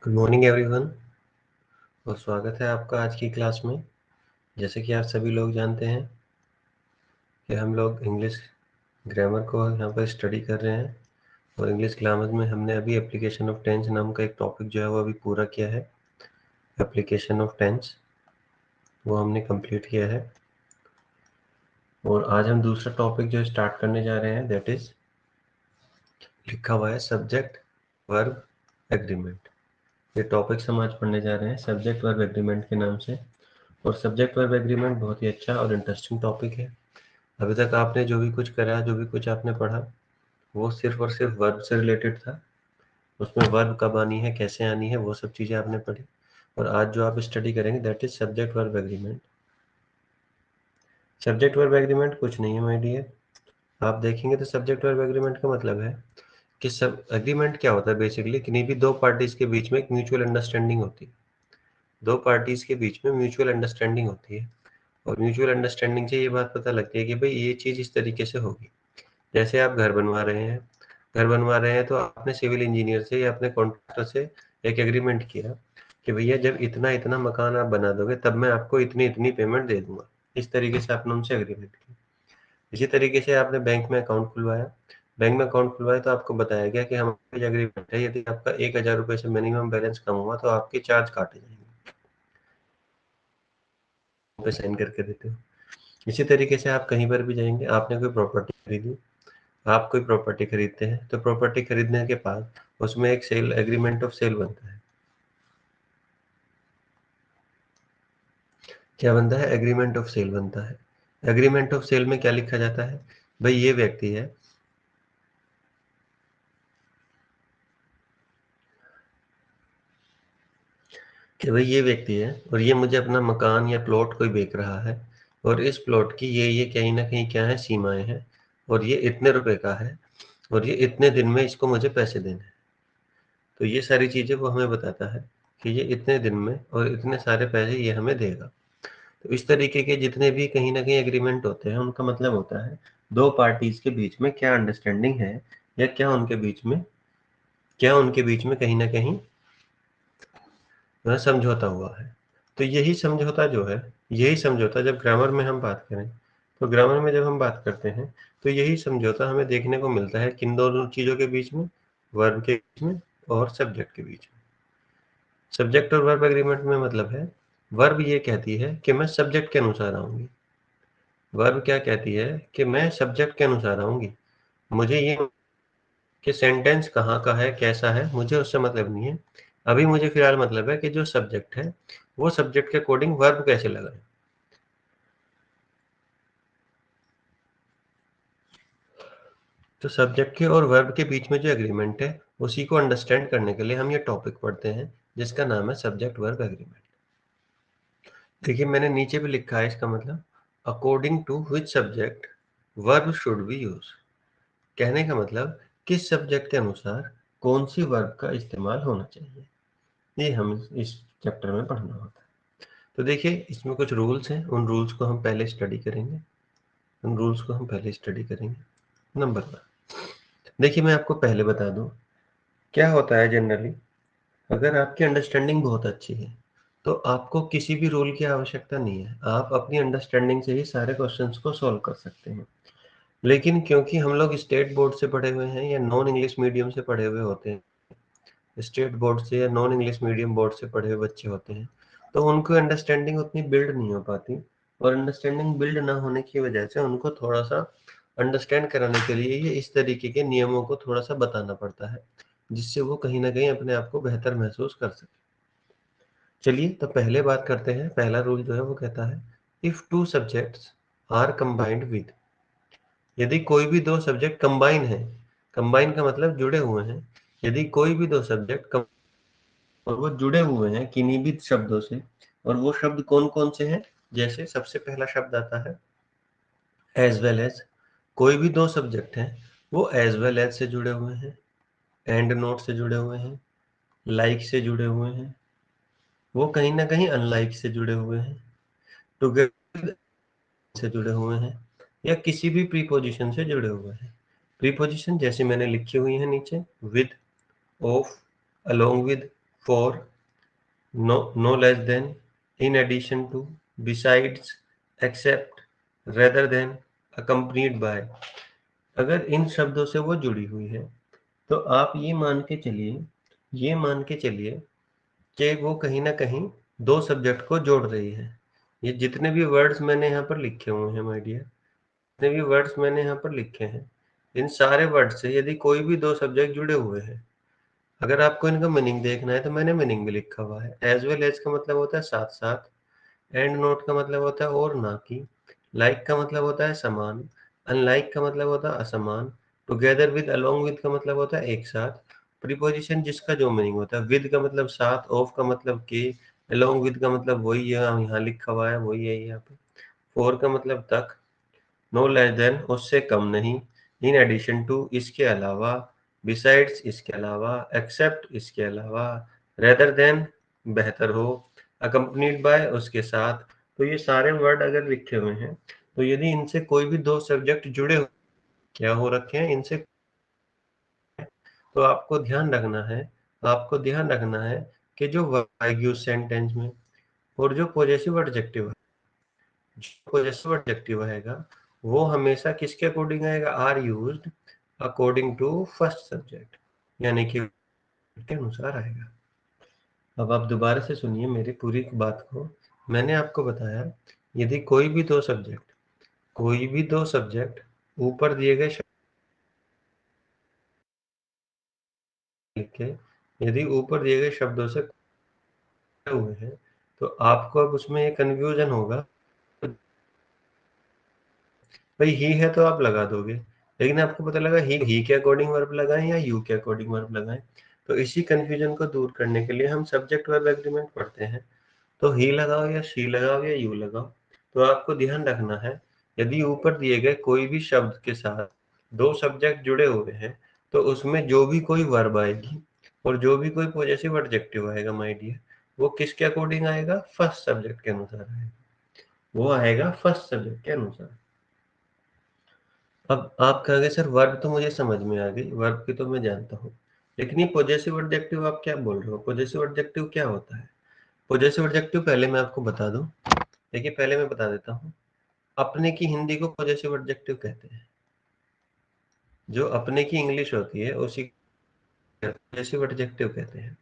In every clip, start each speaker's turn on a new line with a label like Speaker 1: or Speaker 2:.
Speaker 1: Good morning everyone और स्वागत है आपका आज की क्लास में। जैसे कि आप सभी लोग जानते हैं कि हम लोग इंग्लिश ग्रामर को यहाँ पर स्टडी कर रहे हैं और इंग्लिश ग्रामर में हमने अभी एप्लीकेशन ऑफ टेंस नाम का एक टॉपिक जो है वो अभी पूरा किया है। एप्लीकेशन ऑफ टेंस वो हमने कंप्लीट किया है और आज हम दूसरा टॉपिक जो स्टार्ट करने जा रहे हैं दैट इज लिखा हुआ है सब्जेक्ट वर्ब एग्रीमेंट। ये टॉपिक्स हम आज पढ़ने जा रहे हैं सब्जेक्ट वर्ब एग्रीमेंट के नाम से। और सब्जेक्ट वर्ब एग्रीमेंट बहुत ही अच्छा और इंटरेस्टिंग टॉपिक है। अभी तक आपने जो भी कुछ करा, जो भी कुछ आपने पढ़ा, वो सिर्फ और सिर्फ वर्ब से रिलेटेड था। उसमें वर्ब कब आनी है, कैसे आनी है, वो सब चीज़ें आपने पढ़ी। और आज जो आप स्टडी करेंगे that is subject verb agreement. Subject verb agreement कुछ नहीं है माय डियर। आप देखेंगे तो सब्जेक्ट वर्ब एग्रीमेंट का मतलब है कि सब एग्रीमेंट क्या होता है बेसिकली, किन्हीं भी दो पार्टीज के बीच में एक म्यूचुअल अंडरस्टैंडिंग होती है। दो पार्टीज के बीच में म्यूचुअल अंडरस्टैंडिंग होती है और म्यूचुअल अंडरस्टैंडिंग से ये बात पता लगती है कि भाई ये चीज़ इस तरीके से होगी। जैसे आप घर बनवा रहे हैं, तो आपने सिविल इंजीनियर से या अपने कॉन्ट्रैक्टर से एक एग्रीमेंट किया कि भैया जब इतना इतना मकान आप बना दोगे तब मैं आपको इतनी इतनी पेमेंट दे दूंगा। इस तरीके से आपने उनसे एग्रीमेंट किया। इसी तरीके से आपने बैंक में अकाउंट खुलवाया। तो आपको बताया गया कि हमारी एग्रीमेंट है, यदि आपका 1,000 रुपये से मिनिमम बैलेंस कम हुआ तो आपके चार्ज काटे जाएंगे, पे साइन करके देते हो। इसी तरीके से आप कहीं पर भी जाएंगे, आपने कोई प्रॉपर्टी खरीदी, आप कोई प्रॉपर्टी खरीदते हैं तो प्रॉपर्टी खरीदने के बाद उसमें एक सेल एग्रीमेंट ऑफ सेल बनता है। क्या बनता है? एग्रीमेंट ऑफ सेल बनता है। एग्रीमेंट ऑफ सेल में क्या लिखा जाता है? भाई ये व्यक्ति है कि भाई ये व्यक्ति है और ये मुझे अपना मकान या प्लॉट कोई बेच रहा है और इस प्लॉट की ये कहीं ना कहीं क्या है, सीमाएं हैं और ये इतने रुपए का है और ये इतने दिन में इसको मुझे पैसे देने हैं। तो ये सारी चीजें वो हमें बताता है कि ये इतने दिन में और इतने सारे पैसे ये हमें देगा। तो इस तरीके के जितने भी कहीं ना कहीं एग्रीमेंट होते हैं उनका मतलब होता है दो पार्टीज के बीच में क्या अंडरस्टैंडिंग है या क्या उनके बीच में कहीं ना कहीं समझौता हुआ है। तो यही समझौता जब ग्रामर में हम बात करें, तो ग्रामर में जब हम बात करते हैं तो यही समझौता हमें देखने को मिलता है किन दोनों चीजों के बीच में, वर्ब के बीच में और सब्जेक्ट के बीच में। सब्जेक्ट और वर्ब एग्रीमेंट में मतलब है, वर्ब ये कहती है कि मैं सब्जेक्ट के अनुसार आऊंगी। वर्ब क्या कहती है कि मैं सब्जेक्ट के अनुसार आऊंगी। मुझे ये कि सेंटेंस कहाँ का है, कैसा है, मुझे उससे मतलब नहीं है। अभी मुझे फिलहाल मतलब है कि जो सब्जेक्ट है वो सब्जेक्ट के अकॉर्डिंग वर्ब कैसे लगाए। तो सब्जेक्ट के और वर्ब के बीच में जो एग्रीमेंट है उसी को अंडरस्टैंड करने के लिए हम ये टॉपिक पढ़ते हैं जिसका नाम है सब्जेक्ट वर्ब एग्रीमेंट। देखिए मैंने नीचे भी लिखा है इसका मतलब, according to which subject verb should be use. कहने का मतलब किस सब्जेक्ट के अनुसार कौन सी वर्ब का इस्तेमाल होना चाहिए, ये हम इस चैप्टर में पढ़ना होता है। तो देखिए इसमें कुछ रूल्स हैं, उन रूल्स को हम पहले स्टडी करेंगे। नंबर 1, देखिए मैं आपको पहले बता दूं क्या होता है जनरली। अगर आपकी अंडरस्टैंडिंग बहुत अच्छी है तो आपको किसी भी रूल की आवश्यकता नहीं है, आप अपनी अंडरस्टैंडिंग से ही सारे क्वेश्चंस को सॉल्व कर सकते हैं। लेकिन क्योंकि हम लोग स्टेट बोर्ड से पढ़े हुए हैं या नॉन इंग्लिश मीडियम से पढ़े हुए होते हैं, स्टेट बोर्ड से या नॉन इंग्लिश मीडियम बोर्ड से पढ़े हुए बच्चे होते हैं, तो उनको अंडरस्टैंडिंग उतनी बिल्ड नहीं हो पाती। और अंडरस्टैंडिंग बिल्ड ना होने की वजह से उनको थोड़ा सा अंडरस्टैंड कराने के लिए ये इस तरीके के नियमों को थोड़ा सा बताना पड़ता है, जिससे वो कहीं ना कहीं अपने आप को बेहतर महसूस कर सके। चलिए तो पहले बात करते हैं। पहला रूल जो है वो कहता है, if two subjects are combined with, यदि कोई भी दो सब्जेक्ट कंबाइन है, कंबाइन का मतलब जुड़े हुए हैं, यदि कोई भी दो सब्जेक्ट और वो जुड़े हुए हैं किन्हीं भी शब्दों से, और वो शब्द कौन कौन से हैं, जैसे सबसे पहला शब्द आता है एज वेल एज। कोई भी दो सब्जेक्ट हैं वो एज वेल एज से जुड़े हुए हैं, एंड नोट से जुड़े हुए हैं, लाइक से जुड़े हुए हैं, वो कहीं ना कहीं अनलाइक से जुड़े हुए हैं, टुगेदर से जुड़े हुए हैं, या किसी भी प्रीपोजिशन से जुड़े हुए हैं। प्रीपोजिशन जैसे मैंने लिखी हुई है नीचे, with, of, along with, for, no less than, in addition to, besides, except, rather than, accompanied by, अगर इन शब्दों से वो जुड़ी हुई है तो आप ये मान के चलिए कि वो कहीं ना कहीं दो सब्जेक्ट को जोड़ रही है। ये जितने भी वर्ड्स मैंने यहाँ पर लिखे हुए हैं माय डियर, जितने भी वर्ड्स मैंने यहाँ पर लिखे हैं, इन सारे वर्ड से यदि कोई भी दो सब्जेक्ट जुड़े हुए हैं, अगर आपको इनका मीनिंग देखना है तो मैंने मीनिंग भी लिखा हुआ है। एज वेल एज का मतलब होता है साथ साथ, एंड नोट का मतलब होता है और ना कि, लाइक का मतलब होता है समान, अनलाइक का मतलब होता है असमान, टुगेदर विद अलोंग विद का मतलब होता है एक साथ, प्रीपोजिशन जिसका जो मीनिंग होता है, विद का मतलब साथ, ऑफ का मतलब के, अलोंग विद का मतलब वही है, यहाँ लिखा हुआ है वही है यहाँ पे, फोर का मतलब तक, नो लेस देन उससे कम नहीं, इन एडिशन टू इसके अलावा, बिसाइड्स इसके अलावा, एक्सेप्ट इसके अलावा, रेदर देन बेहतर हो, अकम्पनीड बाय उसके साथ। तो ये सारे वर्ड अगर लिखे हुए हैं तो यदि इनसे कोई भी दो सब्जेक्ट जुड़े क्या हो रखे हैं इनसे, तो आपको ध्यान रखना है कि जो वर्ब यूज सेंटेंस में और जो पॉजेसिव एडजेक्टिव, जो पॉजेसिव एडजेक्टिव आएगा वो हमेशा किसके अकॉर्डिंग आएगा, are used according to first subject, यानी कि के अनुसार आएगा। अब आप दोबारा से सुनिए मेरी पूरी बात को। मैंने आपको बताया यदि कोई भी दो सब्जेक्ट ऊपर दिए गए शब्द लिख के, यदि ऊपर दिए गए शब्दों से हुए हैं तो आपको अब उसमें एक कन्फ्यूजन होगा, भाई ही है तो आप लगा दोगे, लेकिन आपको पता लगा ही के अकॉर्डिंग वर्ब लगाएं या यू के अकॉर्डिंग वर्ब लगाएं। तो इसी कंफ्यूजन को दूर करने के लिए हम सब्जेक्ट वर्ब एग्रीमेंट पढ़ते हैं। तो ही लगाओ या शी लगाओ या यू लगाओ, तो आपको ध्यान रखना है यदि ऊपर दिए गए कोई भी शब्द के साथ दो सब्जेक्ट जुड़े हुए हैं तो उसमें जो भी कोई वर्ब आएगी और जो भी कोई पॉजेसिव एडजेक्टिव आएगा माय डियर, वो किसके अकॉर्डिंग आएगा, फर्स्ट सब्जेक्ट के अनुसार आएगा, वो आएगा फर्स्ट सब्जेक्ट के अनुसार। अब आप कहोगे सर वर्ब तो मुझे समझ में आ गई, वर्ब की तो मैं जानता हूँ, लेकिन ये पॉजेसिव एडजेक्टिव आप क्या बोल रहे हो, पॉजेसिव एडजेक्टिव क्या होता है? पॉजेसिव एडजेक्टिव पहले मैं आपको बता दूं, देखिए पहले मैं बता देता हूँ। अपने की हिंदी को पॉजेसिव एडजेक्टिव कहते हैं, जो अपने की इंग्लिश होती है उसी पॉजेसिव एडजेक्टिव कहते हैं।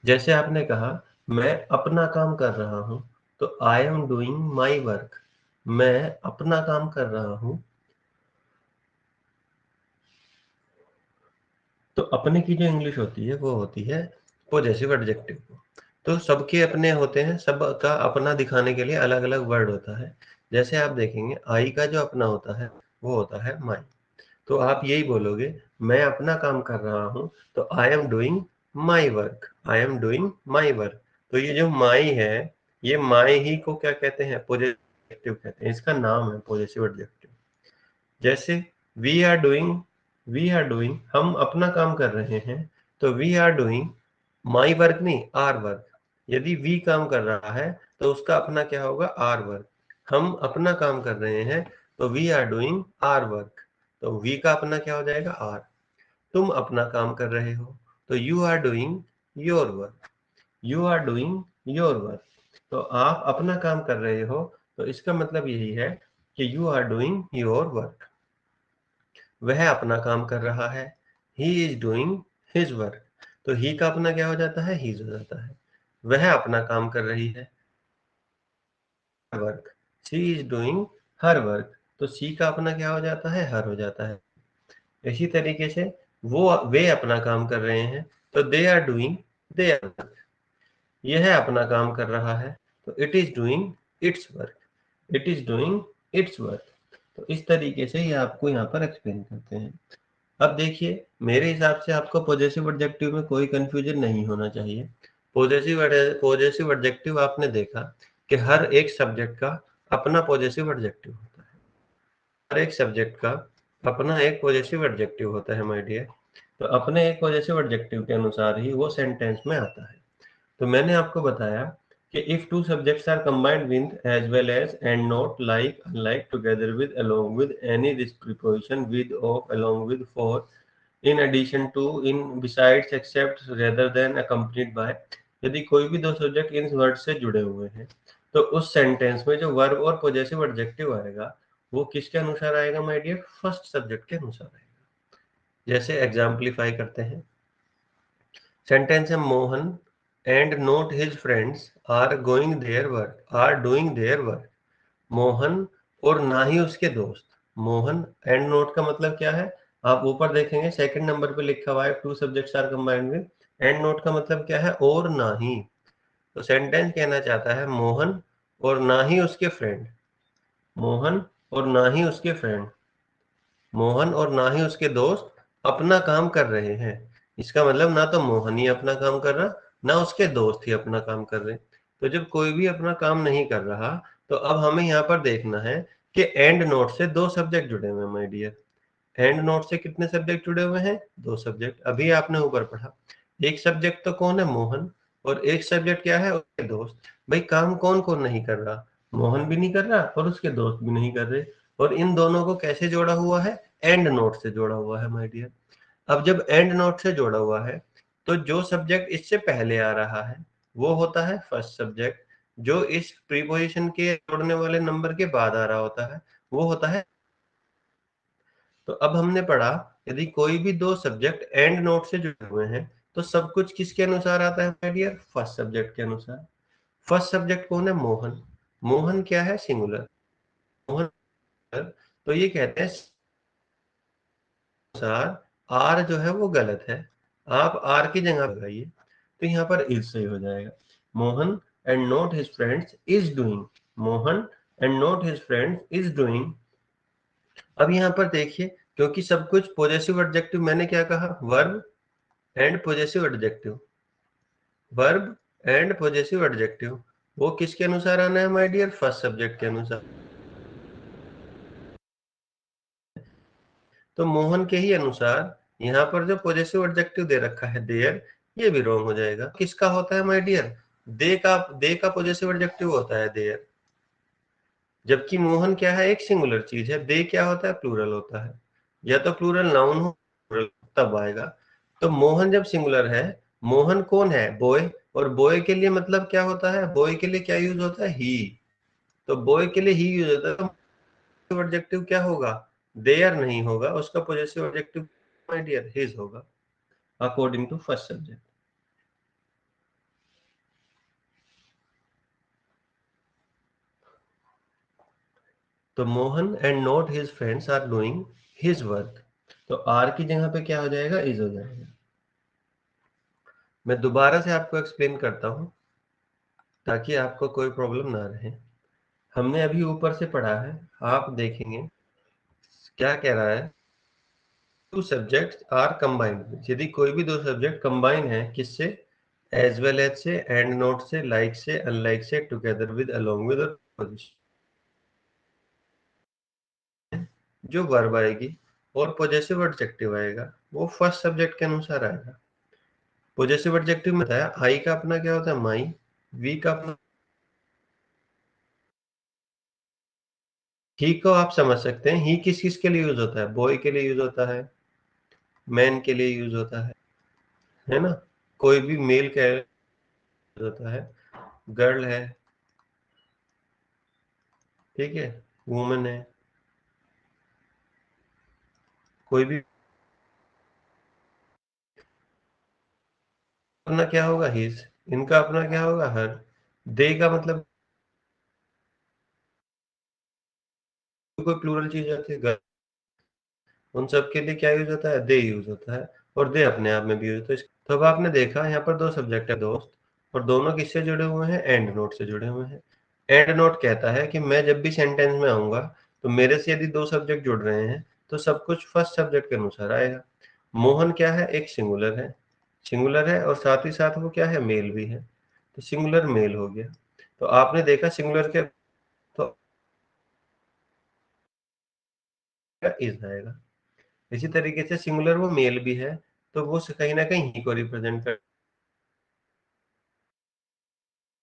Speaker 1: जैसे आपने कहा मैं अपना काम कर रहा हूँ, तो I am doing my work, मैं अपना काम कर रहा हूँ। तो अपने की जो इंग्लिश होती है वो होती है पॉजेसिव एडजेक्टिव। तो सबके अपने होते हैं, सबका अपना दिखाने के लिए अलग अलग वर्ड होता है। जैसे आप देखेंगे आई का जो अपना होता है वो होता है माई, तो आप यही बोलोगे मैं अपना काम कर रहा हूँ, तो I am doing my work, I am doing my work. तो ये जो माई है, ये माई ही को क्या कहते हैं, पॉजेसिव कहते हैं, इसका नाम है पॉजेसिव एडजेक्टिव। जैसे वी आर डूइंग, हम अपना काम कर रहे हैं, तो we are doing my work नहीं, आर वर्क। यदि वी काम कर रहा है तो उसका अपना क्या होगा, आर वर्क। हम अपना काम कर रहे हैं तो we are doing our work, तो वी का अपना क्या हो जाएगा, आर। तुम अपना काम कर रहे हो तो you are doing your work, you are doing your work. तो आप अपना काम कर रहे हो तो इसका मतलब यही है कि you are doing your work. वह अपना काम कर रहा है, he is doing his work, तो ही का अपना क्या हो जाता है, हीज हो जाता है। वह अपना काम कर रही है, work, she is doing her work, तो शी का अपना क्या हो जाता है, हर हो जाता है। इसी तरीके से वे अपना काम कर रहे हैं तो they are doing their work. यह अपना काम कर रहा है तो it is doing its work, it is doing its work. तो इस तरीके से ये आपको यहाँ पर एक्सप्लेन करते हैं। अब देखिए मेरे हिसाब से आपको पॉजेसिव एडजेक्टिव में कोई कंफ्यूजन नहीं होना चाहिए। पॉजेसिव एडजेक्टिव आपने देखा कि हर एक सब्जेक्ट का अपना पॉजेसिव एडजेक्टिव होता है, हर एक सब्जेक्ट का अपना एक पॉजेसिव एडजेक्टिव होता है माय डियर। तो अपने एक पॉजेसिव एडजेक्टिव के अनुसार ही वो सेंटेंस में आता है। तो मैंने आपको बताया कि if two subjects are combined with as well as and not like unlike together with along with any this preposition with of along with for, in addition to, in, besides, except, rather than, accompanied by. यदि कोई भी दो subject in word से जुड़े हुए हैं तो उस सेंटेंस में जो वर्ब और पॉजेसिव एडजेक्टिव आएगा वो किसके अनुसार आएगा माय डियर? फर्स्ट सब्जेक्ट के अनुसार आएगा। जैसे एग्जाम्पलीफाई करते हैं, सेंटेंस है Mohan and not his friends are going their work, are doing their work. Mohan और ना ही उसके दोस्त। मोहन एंड नोट का मतलब क्या है? आप ऊपर देखेंगे सेकंड नंबर पे लिखा हुआ है two subjects are combined with. And not का मतलब क्या है? और ना ही। तो सेंटेंस कहना चाहता है मोहन और ना ही उसके फ्रेंड, मोहन और ना ही उसके फ्रेंड, मोहन और ना ही उसके दोस्त अपना काम कर रहे हैं। इसका मतलब ना तो मोहन ही अपना काम कर रहा, ना उसके दोस्त ही अपना काम कर रहे। तो जब कोई भी अपना काम नहीं कर रहा तो अब हमें यहाँ पर देखना है कि एंड नोट से दो सब्जेक्ट जुड़े हुए हैं माय डियर। एंड नोट से कितने सब्जेक्ट जुड़े हुए हैं? दो सब्जेक्ट। अभी आपने ऊपर पढ़ा, एक सब्जेक्ट तो कौन है? मोहन। और एक सब्जेक्ट क्या है? उसके दोस्त। भाई काम कौन कौन नहीं कर रहा? मोहन भी नहीं कर रहा और उसके दोस्त भी नहीं कर रहे। और इन दोनों को कैसे जोड़ा हुआ है? एंड नोट से जोड़ा हुआ है माय डियर। अब जब एंड नोट से जोड़ा हुआ है तो जो सब्जेक्ट इससे पहले आ रहा है वो होता है फर्स्ट सब्जेक्ट, जो इस प्रीपोजिशन के जोड़ने वाले नंबर के बाद आ रहा होता है वो होता है। तो अब हमने पढ़ा, यदि कोई भी दो सब्जेक्ट एंड नोट से जुड़े हुए हैं तो सब कुछ किसके अनुसार आता है माय डियर? फर्स्ट सब्जेक्ट के अनुसार। फर्स्ट सब्जेक्ट कौन है? मोहन। मोहन क्या है? सिंगुलर। मोहन। तो ये कहते हैं अनुसार आर जो है वो गलत है, आप आर की जगह लगाइए। तो यहाँ पर इज सही हो जाएगा। Mohan and not his friends is doing, Mohan and not his friends is doing. अब यहाँ पर देखिए, क्योंकि सब कुछ पॉजेसिव एडजेक्टिव, मैंने क्या कहा? Verb and possessive adjective, verb and possessive adjective, वो किसके अनुसार आना है माय डियर? फर्स्ट सब्जेक्ट के अनुसार। तो मोहन के ही अनुसार यहाँ पर जो पॉजेसिव एडजेक्टिव दे रखा है देयर, ये भी रॉन्ग हो जाएगा। किसका होता है माय डियर? दे का पॉजेसिव एडजेक्टिव होता है देयर। जबकि मोहन क्या है? एक सिंगुलर चीज है। दे क्या होता है? प्लूरल होता है। या तो प्लूरल नाउन हो plural तब आएगा। तो मोहन जब सिंगुलर है, मोहन कौन है? बॉय। और बॉय के लिए मतलब क्या होता है? बॉय के लिए क्या यूज होता है? ही। तो बॉय के लिए ही यूज होता है। तो एडजेक्टिव क्या होगा? देयर नहीं होगा, उसका possessive adjective my dear his होगा, अकॉर्डिंग टू फर्स्ट सब्जेक्ट। तो Mohan and not his friends are doing his work. तो आर की जगह पे क्या हो जाएगा? इज हो जाएगा। मैं दोबारा से आपको एक्सप्लेन करता हूं ताकि आपको कोई प्रॉब्लम ना रहे। हमने अभी ऊपर से पढ़ा है, आप देखेंगे क्या कह रहा है? Two subjects are combined. यदि कोई भी दो सब्जेक्ट कंबाइन है किससे? एज वेल एज से, एंड नोट से, लाइक से, अनलाइक से, टुगेदर विद, अलोंग विद और पोजीशन, जो वर्ब आएगी और पॉजेसिव एडजेक्टिव आएगा वो फर्स्ट सब्जेक्ट के अनुसार आएगा। पॉजेसिव एडजेक्टिव में बताया, आई का अपना क्या होता है? माई। वी का अपना, ही को आप समझ सकते हैं, ही किस किस के लिए यूज होता है? बॉय के लिए यूज होता है, मैन के लिए यूज होता है ना? कोई भी मेल का यूज होता है, गर्ल है, ठीक है, वुमन है, कोई भी अपना क्या होगा? हिज। इनका अपना क्या होगा? हर। दे का मतलब कोई प्लूरल चीज आती है, गर्ल, उन सब के लिए क्या यूज होता है? दे यूज होता है। और दे अपने आप में भी यूज होता है। तो अब आपने देखा यहाँ पर दो सब्जेक्ट है दोस्त, और दोनों किससे जुड़े हुए हैं? एंड नोट से जुड़े हुए हैं। एंड नोट कहता है कि मैं जब भी सेंटेंस में आऊंगा तो मेरे से यदि दो सब्जेक्ट जुड़ रहे हैं तो सब कुछ फर्स्ट सब्जेक्ट के अनुसार आएगा। मोहन क्या है? एक सिंगुलर है, सिंगुलर है और साथ ही साथ वो क्या है? मेल भी है। तो सिंगुलर मेल हो गया। तो आपने देखा सिंगुलर के तो इज आएगा। इसी तरीके से सिंगुलर वो मेल भी है तो वो कहीं ना कहीं ही को रिप्रेजेंट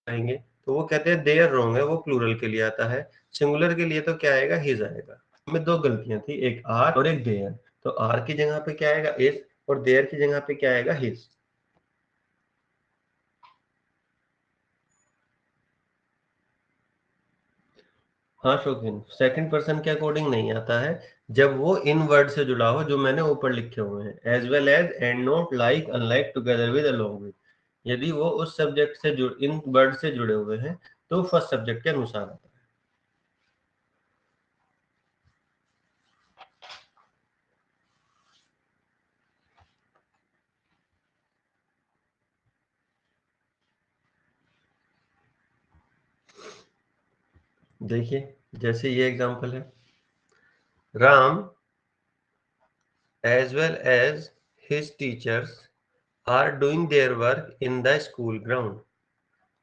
Speaker 1: करेंगे। तो वो कहते हैं देयर रॉन्ग है, वो प्लूरल के लिए आता है। सिंगुलर के लिए तो क्या आएगा? हिज आएगा। में दो गलतियां थी, एक आर और एक देयर। तो आर की जगह पे क्या आएगा? इज। और देयर की जगह पे क्या आएगा, हिज। हाँ शौकीन, सेकंड पर्सन के अकॉर्डिंग नहीं आता है जब वो इन वर्ड से जुड़ा हो जो मैंने ऊपर लिखे हुए हैं, as well as, and, not, like, unlike, together with, along with. यदि वो उस सब्जेक्ट से इन वर्ड से जुड़े हुए हैं तो फर्स्ट सब्जेक्ट के अनुसार आता है। देखिए जैसे ये एग्जांपल है, Ram as well as his teachers are doing their work in the school ground,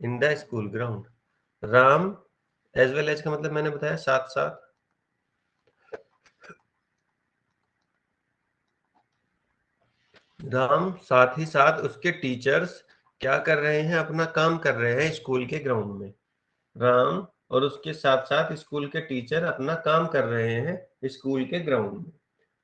Speaker 1: in the school ground। Ram as well as का मतलब मैंने बताया साथ साथ, राम साथ ही साथ उसके टीचर्स क्या कर रहे हैं, अपना काम कर रहे हैं स्कूल के ग्राउंड में। राम और उसके साथ साथ स्कूल के टीचर अपना काम कर रहे हैं स्कूल के ग्राउंड में।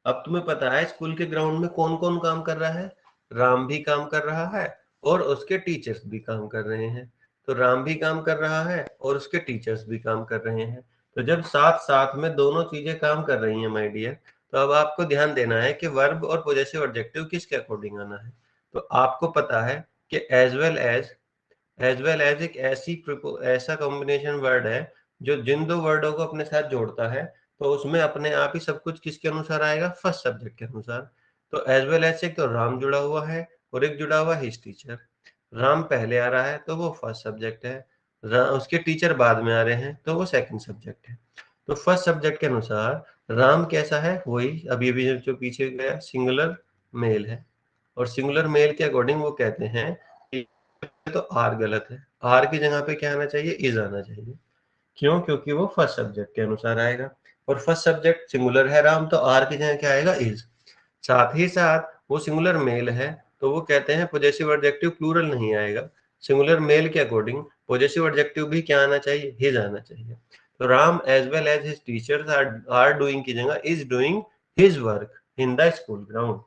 Speaker 1: अब तुम्हें पता है स्कूल के ग्राउंड में कौन कौन काम कर रहा है, राम भी काम कर रहा है और उसके टीचर्स भी काम कर रहे हैं। तो राम भी काम कर रहा है और उसके टीचर्स भी काम कर रहे हैं। तो जब साथ साथ में दोनों चीजें काम कर रही हैं माय डियर, तो अब आपको ध्यान देना है कि वर्ब और पोजेसिव एडजेक्टिव किसके अकॉर्डिंग आना है। तो आपको पता है कि एज वेल एज एक ऐसा कॉम्बिनेशन वर्ड है जो जिन दो वर्डों को अपने साथ जोड़ता है, तो उसमें अपने आप ही सब कुछ किसके अनुसार आएगा, फर्स्ट सब्जेक्ट के अनुसार। तो एज वेल एज से एक तो राम जुड़ा हुआ है और एक जुड़ा हुआ हिज टीचर। राम पहले आ रहा है तो वो फर्स्ट सब्जेक्ट है, उसके टीचर बाद में आ रहे हैं तो वो सेकंड सब्जेक्ट है। तो फर्स्ट सब्जेक्ट के अनुसार राम कैसा है, वही अभी अभी जो पीछे गया, सिंगुलर मेल है। और सिंगुलर मेल के अकॉर्डिंग वो कहते हैं कि तो आर गलत है, आर की जगह पे क्या आना चाहिए, इज आना चाहिए। क्यों, क्योंकि वो फर्स्ट सब्जेक्ट के अनुसार आएगा और फर्स्ट सब्जेक्ट सिंगुलर है राम, तो आर की जगह क्या आएगा, इज। साथ ही साथ वो सिंगुलर मेल है तो वो कहते हैं पॉजेसिव एडजेक्टिव प्लूरल नहीं आएगा। सिंगुलर मेल के अकॉर्डिंग पॉजेसिव एडजेक्टिव भी क्या आना चाहिए, हिज आना चाहिए। तो Ram as well as his teachers are doing की जगह is doing his work in the school ground.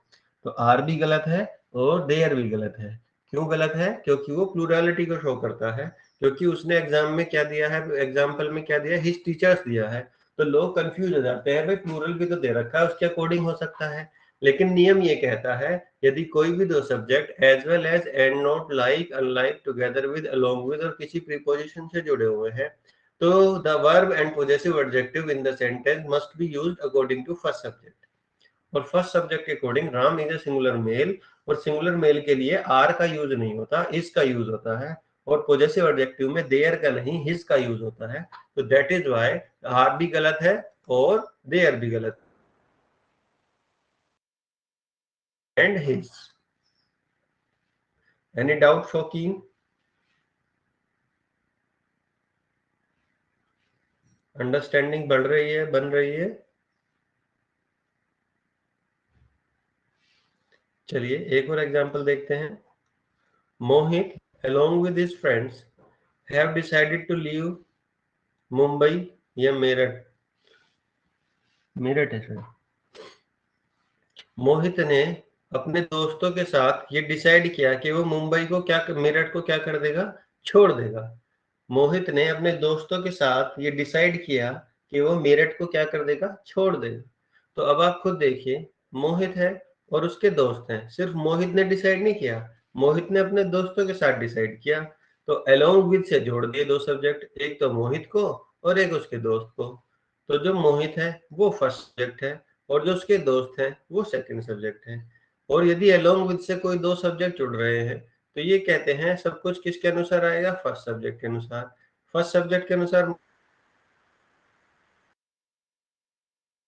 Speaker 1: तो आर भी गलत है और देयर भी गलत है। क्यों गलत है, क्योंकि वो प्लूरलिटी को शो करता है। क्योंकि उसने एग्जाम में क्या दिया है, एग्जाम्पल में क्या दिया है, हिज टीचर्स दिया है। तो लोग कंफ्यूज हो जाते हैं, भाई प्लूरल भी तो दे रखा है, उसके अकॉर्डिंग हो सकता है। लेकिन नियम ये कहता है यदि कोई भी दो subject as well as, and, not, like, unlike, together with, along with और किसी प्रीपोजिशन से जुड़े हुए हैं, तो the verb and possessive adjective in the sentence must be used according to first subject. और फर्स्ट सब्जेक्ट के according Ram is a singular male, और सिंगुलर मेल के लिए आर का यूज नहीं होता, इस का यूज होता है। और पॉजेसिव एडजेक्टिव में देयर का नहीं, हिज का यूज होता है। तो दैट इज व्हाई आर भी गलत है और देयर भी गलत, एंड हिज। एनी डाउट शौकीन? अंडरस्टैंडिंग बढ़ रही है, बन रही है? चलिए एक और एग्जांपल देखते हैं। मोहित along with his friends have decided to leave Mumbai या मेरठ, मेरठ है सर। मोहित ने अपने दोस्तों के साथ ये डिसाइड किया कि वो मुंबई को क्या, मेरठ को क्या कर देगा, छोड़ देगा। मोहित ने अपने दोस्तों के साथ ये डिसाइड किया कि वो मेरठ को क्या कर देगा, छोड़ देगा। तो अब आप खुद देखिए, मोहित है और उसके दोस्त हैं, सिर्फ मोहित ने डिसाइड नहीं किया, मोहित ने अपने दोस्तों के साथ डिसाइड किया। तो अलोंग विद से जोड़ दिए दो सब्जेक्ट, एक तो मोहित को और एक उसके दोस्त को। तो जो मोहित है वो फर्स्ट सब्जेक्ट है और जो उसके दोस्त हैं वो सेकंड सब्जेक्ट है। और यदि अलोंग विद से कोई दो सब्जेक्ट जुड़ रहे हैं तो ये कहते हैं सब कुछ किसके अनुसार आएगा, फर्स्ट सब्जेक्ट के अनुसार। फर्स्ट सब्जेक्ट के अनुसार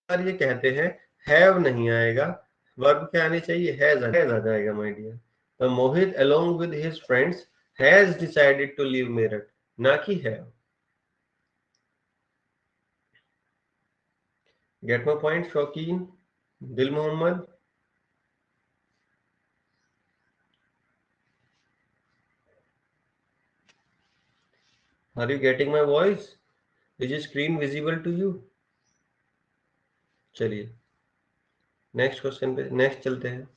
Speaker 1: ये कहते हैं हैव नहीं आएगा, वर्ब क्या आनी चाहिए, हैज आ जाएगा माय डियर। तो Mohit along with his friends has decided to leave Meerut, ना कि have. Get my point Shaukeen, Dil Mohammad? Are you getting my voice? Is screen visible to you? चलिए नेक्स्ट क्वेश्चन पे, नेक्स्ट चलते हैं।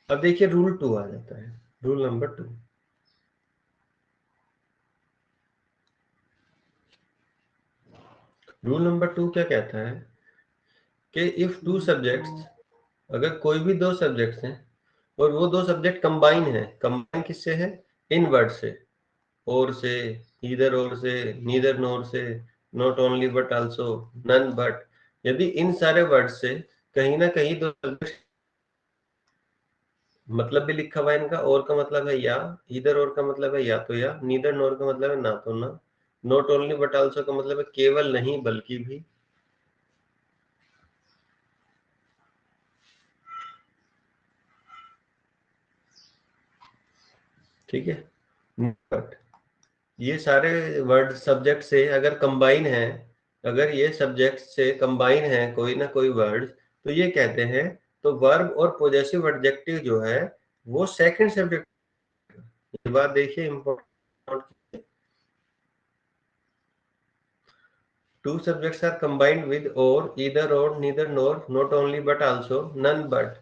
Speaker 1: अब देखिए रूल 2 आ जाता है, रूल नंबर 2। रूल नंबर 2 क्या कहता है कि इफ टू सब्जेक्ट्स, अगर कोई भी दो सब्जेक्ट्स हैं और वो दो सब्जेक्ट कंबाइन है, कंबाइन किससे है? इन वर्ड से, और से, ईदर और से, नीदर नोर से, not only but also, none but, यदि इन सारे वर्ड से कहीं ना कहीं दो सब्जेक्ट, मतलब भी लिखा हुआ है इनका, और का मतलब है या, ईदर और का मतलब है या तो या, नीदर नोर का मतलब है ना तो ना, नॉट ओनली बट आल्सो का मतलब है केवल नहीं बल्कि भी, ठीक है। बट ये सारे वर्ड सब्जेक्ट से अगर कंबाइन है, अगर ये सब्जेक्ट से कंबाइन है कोई ना कोई वर्ड, तो ये कहते हैं, तो वर्ब और पोजेसिव एडजेक्टिव जो है वो सेकंड सब्जेक्ट। ये बात देखिए important. Two subjects are combined with और, either or, neither nor, not only but also, none but.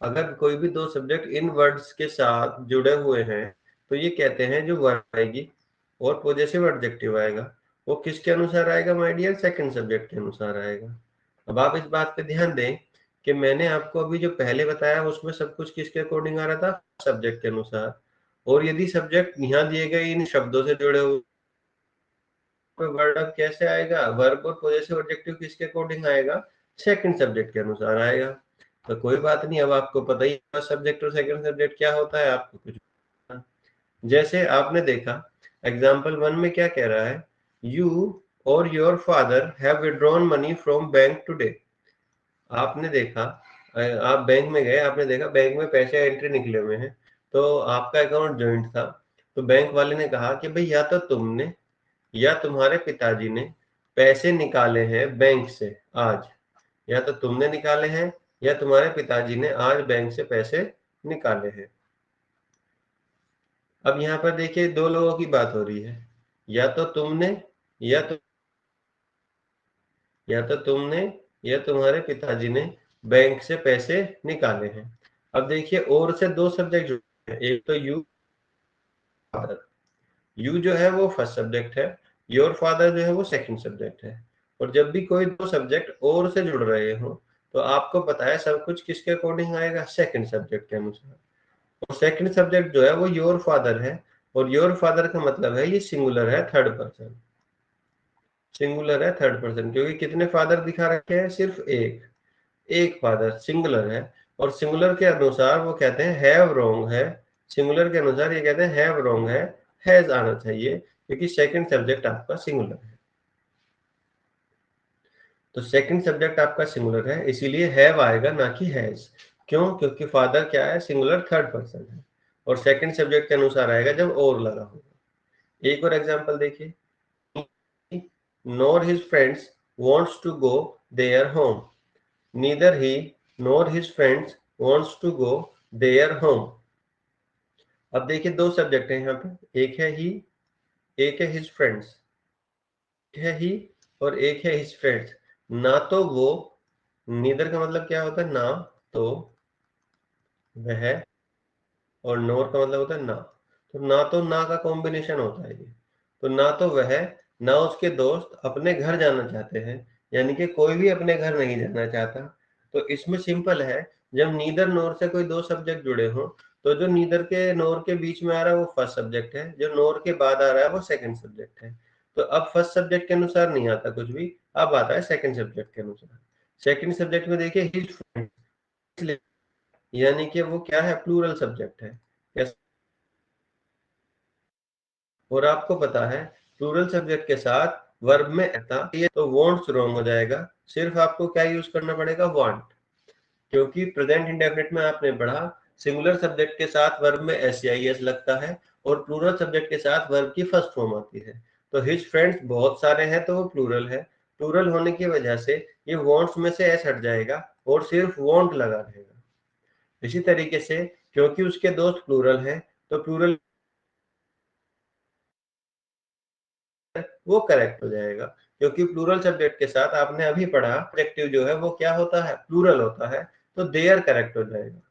Speaker 1: अगर कोई भी दो सब्जेक्ट इन वर्ड्स के साथ जुड़े हुए हैं तो ये कहते हैं जो वर्ब आएगी और पॉजेसिव एडजेक्टिव आएगा वो किसके अनुसार आएगा माय डियर? सेकंड सब्जेक्ट के अनुसार आएगा। अब आप इस बात पे ध्यान दें कि मैंने आपको अभी जो पहले बताया उसमें सब कुछ किसके अकॉर्डिंग आ रहा था? सब्जेक्ट के अनुसार। और यदि सब्जेक्ट यहाँ दिए गए इन शब्दों से जुड़े हुए, वर्ड अब कैसे आएगा? वर्ब और पॉजेसिव एडजेक्टिव किसके अकॉर्डिंग आएगा? सेकंड सब्जेक्ट के अनुसार आएगा। तो कोई बात नहीं, अब आपको पता ही है सब्जेक्ट और सेकंड सब्जेक्ट क्या होता है, आपको कुछ पता। जैसे आपने देखा एग्जाम्पल 1 में क्या कह रहा है, यू और your father have withdrawn money from bank today. आपने देखा, आप बैंक में गए, आपने देखा बैंक में पैसे एंट्री निकले हुए हैं, तो आपका अकाउंट ज्वाइंट था। तो बैंक वाले ने कहा कि भाई या तो तुमने या तुम्हारे पिताजी ने पैसे निकाले हैं बैंक से आज, या तो तुमने निकाले हैं या तुम्हारे पिताजी ने आज बैंक से पैसे निकाले हैं। अब यहाँ पर देखिए दो लोगों की बात हो रही है, या तो तुमने या तो या तो तुमने या तुम्हारे पिताजी ने बैंक से पैसे निकाले हैं। अब देखिए और से दो सब्जेक्ट जुड़े हैं, एक तो यू, फादर। यू जो है वो फर्स्ट सब्जेक्ट है, योर फादर जो है वो सेकंड सब्जेक्ट है। और जब भी कोई दो सब्जेक्ट और से जुड़ रहे हो तो आपको पता है सब कुछ किसके अकॉर्डिंग आएगा? सेकंड सब्जेक्ट के अनुसार। और सेकंड सब्जेक्ट जो है वो योर फादर है, और योर फादर का मतलब है ये सिंगुलर है, थर्ड पर्सन। सिंगुलर है थर्ड पर्सन, क्योंकि कितने फादर दिखा रखे हैं? सिर्फ एक, एक फादर सिंगुलर है। और सिंगुलर के अनुसार वो कहते हैं हैव रॉन्ग है, सिंगुलर के अनुसार ये कहते हैं हैव रॉन्ग है, हैज आना चाहिए, क्योंकि सेकंड सब्जेक्ट आपका सिंगुलर है। तो सेकंड सब्जेक्ट आपका सिंगुलर है इसीलिए हैव आएगा ना कि हैज। क्यों? क्योंकि फादर क्या है? सिंगुलर थर्ड पर्सन है, और सेकंड सब्जेक्ट के अनुसार आएगा जब और लगा होगा। एक और एग्जांपल देखिए, nor his friends wants to go their home, neither he nor his friends wants to go their home। अब देखिए दो सब्जेक्ट है यहाँ पे, एक है ही, एक है his friends, एक है ही और एक है his friends। ना तो वो, नीदर का मतलब क्या होता है? ना तो वह, और नोर का मतलब होता है ना। तो ना तो ना का कॉम्बिनेशन होता है ये। तो ना तो वह, ना उसके दोस्त अपने घर जाना चाहते हैं, यानी कि कोई भी अपने घर नहीं जाना चाहता। तो इसमें सिंपल है, जब नीदर नोर से कोई दो सब्जेक्ट जुड़े हों तो जो नीदर के नोर के बीच में आ रहा है वो फर्स्ट सब्जेक्ट है, जो नोर के बाद आ रहा है वो सेकंड सब्जेक्ट है। तो अब फर्स्ट सब्जेक्ट के अनुसार नहीं आता कुछ भी, अब आता है सेकंड सब्जेक्ट के अनुसार। सेकंड सब्जेक्ट में देखिए हिज फ्रेंड, यानी कि वो क्या है? प्लूरल सब्जेक्ट है। और आपको पता है प्लूरल सब्जेक्ट के साथ वर्ब में ऐसा ये तो वांट्स रॉन्ग हो जाएगा, सिर्फ आपको क्या यूज करना पड़ेगा? वांट। क्योंकि प्रेजेंट इंडेफिनिट में आपने पढ़ा सिंगुलर सब्जेक्ट के साथ वर्ब में एस लगता है और प्लूरल सब्जेक्ट के साथ वर्ब की फर्स्ट फॉर्म आती है। तो हिज फ्रेंड्स बहुत सारे हैं तो वो प्लूरल है, प्लूरल होने की वजह से ये वांट्स में से एस हट जाएगा और सिर्फ वांट लगा रहेगा। इसी तरीके से क्योंकि उसके दोस्त प्लूरल है तो प्लूरल वो करेक्ट हो जाएगा, क्योंकि प्लूरल सब्जेक्ट के साथ आपने अभी पढ़ा एडजेक्टिव जो है वो क्या होता है? प्लूरल होता है। तो देयर करेक्ट हो जाएगा।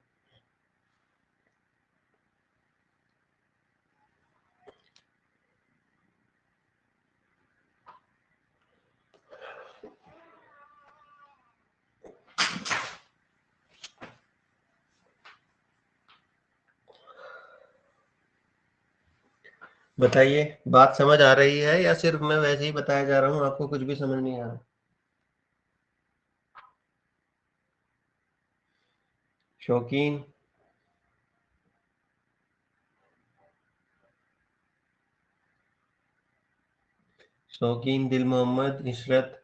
Speaker 1: बताइए, बात समझ आ रही है या सिर्फ मैं वैसे ही बताया जा रहा हूँ, आपको कुछ भी समझ नहीं आ रहा? शौकीन, शौकीन, दिल मोहम्मद, इशरत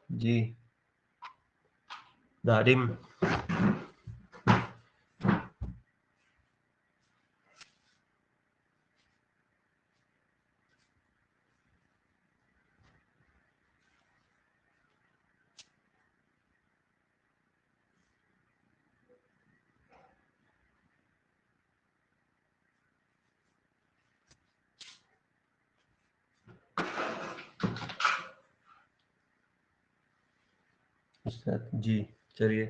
Speaker 1: जी, दारिम, इशरत जी। चलिए,